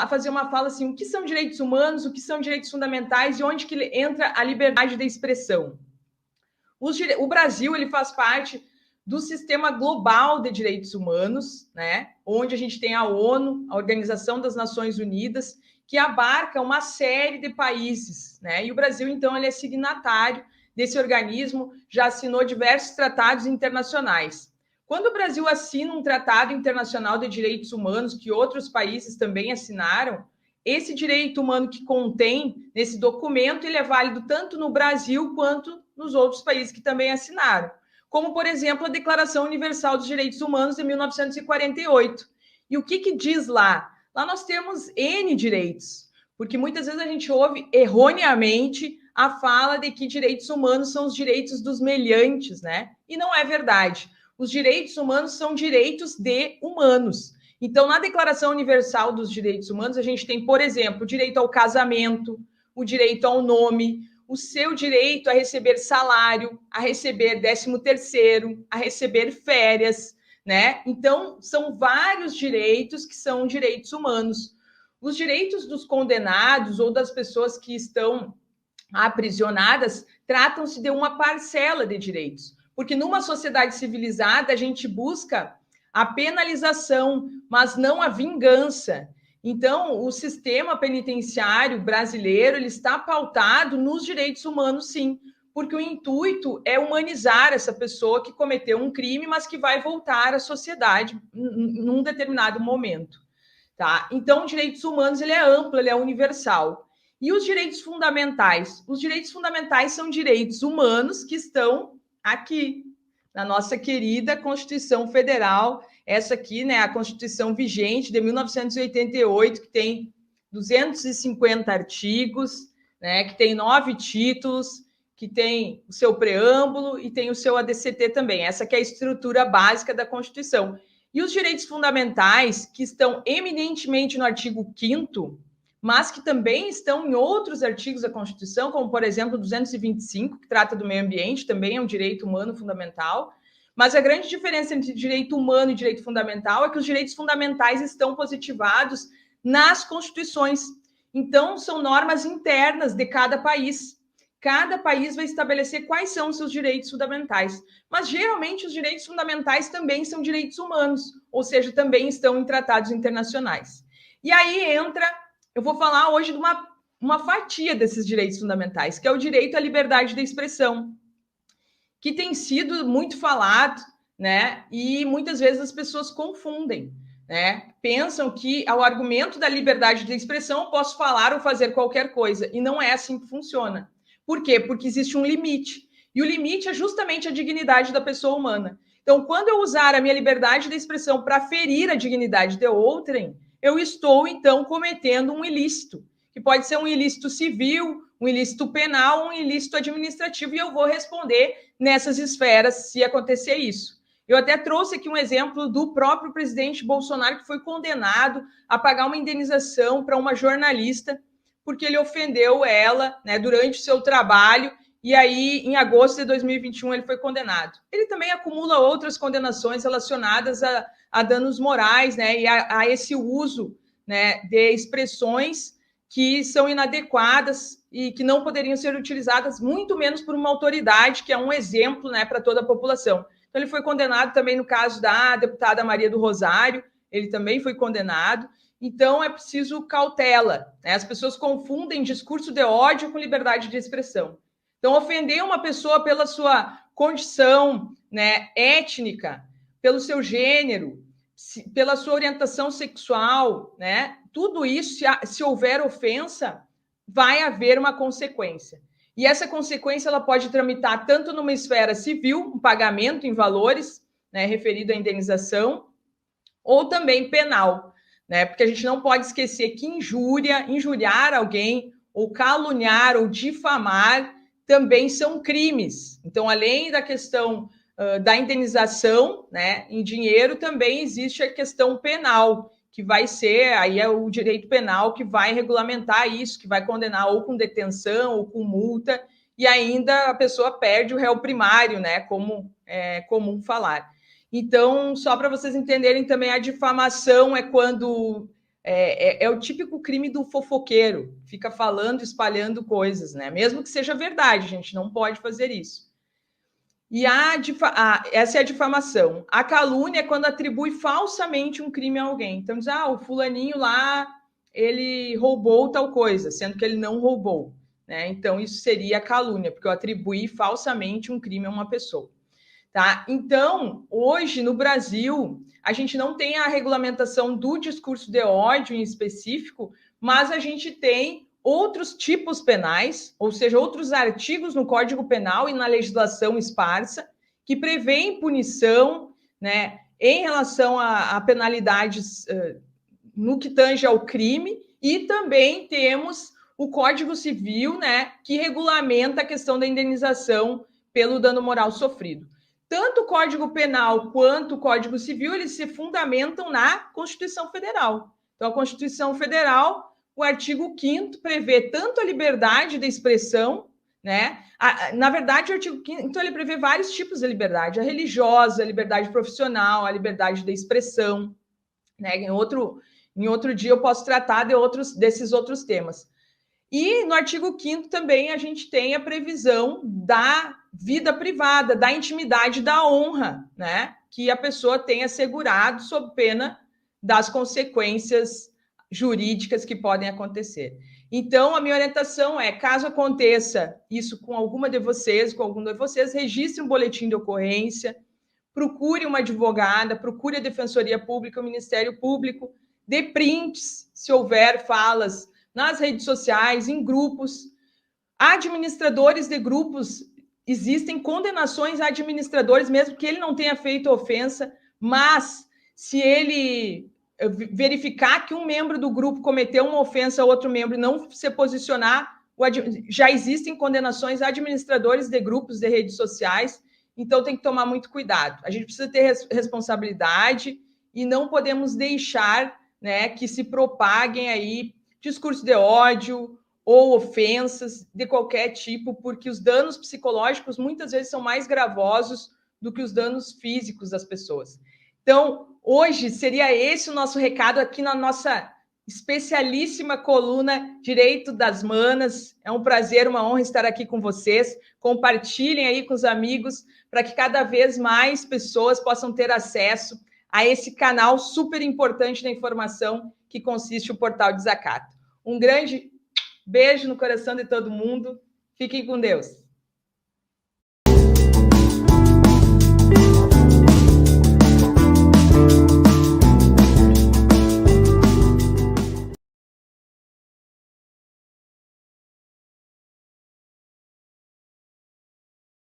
fazer uma fala assim, o que são direitos humanos, o que são direitos fundamentais e onde que entra a liberdade da expressão. O Brasil ele faz parte do sistema global de direitos humanos, né? Onde a gente tem a ONU, a Organização das Nações Unidas, que abarca uma série de países, né? E o Brasil, então, ele é signatário desse organismo, já assinou diversos tratados internacionais. Quando o Brasil assina um tratado internacional de direitos humanos, que outros países também assinaram, esse direito humano que contém nesse documento, ele é válido tanto no Brasil quanto nos outros países que também assinaram. Como, por exemplo, a Declaração Universal dos Direitos Humanos de 1948. E o que diz lá? Lá nós temos N direitos, porque muitas vezes a gente ouve erroneamente a fala de que direitos humanos são os direitos dos meliantes, né? E não é verdade. Os direitos humanos são direitos de humanos. Então, na Declaração Universal dos Direitos Humanos, a gente tem, por exemplo, o direito ao casamento, o direito ao nome, o seu direito a receber salário, a receber 13º, a receber férias, né? Então, são vários direitos que são direitos humanos. Os direitos dos condenados ou das pessoas que estão aprisionadas tratam-se de uma parcela de direitos, porque numa sociedade civilizada a gente busca a penalização, mas não a vingança. Então, o sistema penitenciário brasileiro ele está pautado nos direitos humanos, sim, porque o intuito é humanizar essa pessoa que cometeu um crime, mas que vai voltar à sociedade num determinado momento. Tá? Então, os direitos humanos ele é amplo, ele é universal. E os direitos fundamentais? Os direitos fundamentais são direitos humanos que estão aqui, na nossa querida Constituição Federal, essa aqui, né, a Constituição vigente de 1988, que tem 250 artigos, né, que tem 9 títulos, que tem o seu preâmbulo e tem o seu ADCT também. Essa que é a estrutura básica da Constituição. E os direitos fundamentais, que estão eminentemente no artigo 5º, mas que também estão em outros artigos da Constituição, como, por exemplo, o 225, que trata do meio ambiente, também é um direito humano fundamental. Mas a grande diferença entre direito humano e direito fundamental é que os direitos fundamentais estão positivados nas constituições. Então, são normas internas de cada país. Cada país vai estabelecer quais são os seus direitos fundamentais. Mas, geralmente, os direitos fundamentais também são direitos humanos, ou seja, também estão em tratados internacionais. E aí entra, eu vou falar hoje de uma fatia desses direitos fundamentais, que é o direito à liberdade de expressão, que tem sido muito falado, né? E muitas vezes as pessoas confundem, né? Pensam que ao argumento da liberdade de expressão eu posso falar ou fazer qualquer coisa, e não é assim que funciona. Por quê? Porque existe um limite, e o limite é justamente a dignidade da pessoa humana. Então, quando eu usar a minha liberdade de expressão para ferir a dignidade de outrem, eu estou, então, cometendo um ilícito, que pode ser um ilícito civil, um ilícito penal, um ilícito administrativo, e eu vou responder nessas esferas se acontecer isso. Eu até trouxe aqui um exemplo do próprio presidente Bolsonaro, que foi condenado a pagar uma indenização para uma jornalista, porque ele ofendeu ela, né, durante o seu trabalho, e aí, em agosto de 2021, ele foi condenado. Ele também acumula outras condenações relacionadas a danos morais, né, e a esse uso, né, de expressões que são inadequadas e que não poderiam ser utilizadas, muito menos por uma autoridade, que é um exemplo, né, para toda a população. Então, ele foi condenado também no caso da deputada Maria do Rosário, ele também foi condenado. Então, é preciso cautela, né? As pessoas confundem discurso de ódio com liberdade de expressão. Então, ofender uma pessoa pela sua condição, né, étnica, pelo seu gênero, pela sua orientação sexual, né? Tudo isso, se houver ofensa, vai haver uma consequência. E essa consequência ela pode tramitar tanto numa esfera civil, um pagamento em valores, né, referido à indenização, ou também penal, né? Porque a gente não pode esquecer que injuriar alguém, ou caluniar, ou difamar, também são crimes. Então, além da questão da indenização, né, em dinheiro, também existe a questão penal, que vai ser, aí é o direito penal que vai regulamentar isso, que vai condenar ou com detenção ou com multa, e ainda a pessoa perde o réu primário, né, como é comum falar. Então, só para vocês entenderem também, a difamação é quando é o típico crime do fofoqueiro, fica falando, espalhando coisas, né? Mesmo que seja verdade, a gente não pode fazer isso. E essa é a difamação. A calúnia é quando atribui falsamente um crime a alguém. Então diz, o fulaninho lá, ele roubou tal coisa, sendo que ele não roubou, né? Então isso seria a calúnia, porque eu atribuí falsamente um crime a uma pessoa. Tá? Então, hoje no Brasil, a gente não tem a regulamentação do discurso de ódio em específico, mas a gente tem outros tipos penais, ou seja, outros artigos no Código Penal e na legislação esparsa, que prevêem punição, né, em relação a penalidades no que tange ao crime, e também temos o Código Civil, né, que regulamenta a questão da indenização pelo dano moral sofrido. Tanto o Código Penal quanto o Código Civil, eles se fundamentam na Constituição Federal. Então, a Constituição Federal, o artigo 5º, prevê tanto a liberdade de expressão, né? Na verdade, o artigo 5º, ele prevê vários tipos de liberdade: a religiosa, a liberdade profissional, a liberdade de expressão, né? Em outro dia eu posso tratar desses outros temas. E no artigo 5º também a gente tem a previsão da vida privada, da intimidade, da honra, né? Que a pessoa tenha assegurado sob pena das consequências jurídicas que podem acontecer. Então, a minha orientação é, caso aconteça isso com alguma de vocês, com algum de vocês, registre um boletim de ocorrência, procure uma advogada, procure a Defensoria Pública, o Ministério Público, dê prints, se houver falas nas redes sociais, em grupos. Administradores de grupos, existem condenações a administradores, mesmo que ele não tenha feito ofensa, mas se ele verificar que um membro do grupo cometeu uma ofensa a outro membro e não se posicionar, já existem condenações a administradores de grupos de redes sociais, então tem que tomar muito cuidado. A gente precisa ter responsabilidade e não podemos deixar, né, que se propaguem aí discurso de ódio ou ofensas de qualquer tipo, porque os danos psicológicos muitas vezes são mais gravosos do que os danos físicos das pessoas. Então, hoje seria esse o nosso recado aqui na nossa especialíssima coluna Direito das Manas. É um prazer, uma honra estar aqui com vocês. Compartilhem aí com os amigos para que cada vez mais pessoas possam ter acesso a esse canal super importante da informação que consiste o Portal Desacato. Um grande beijo no coração de todo mundo. Fiquem com Deus.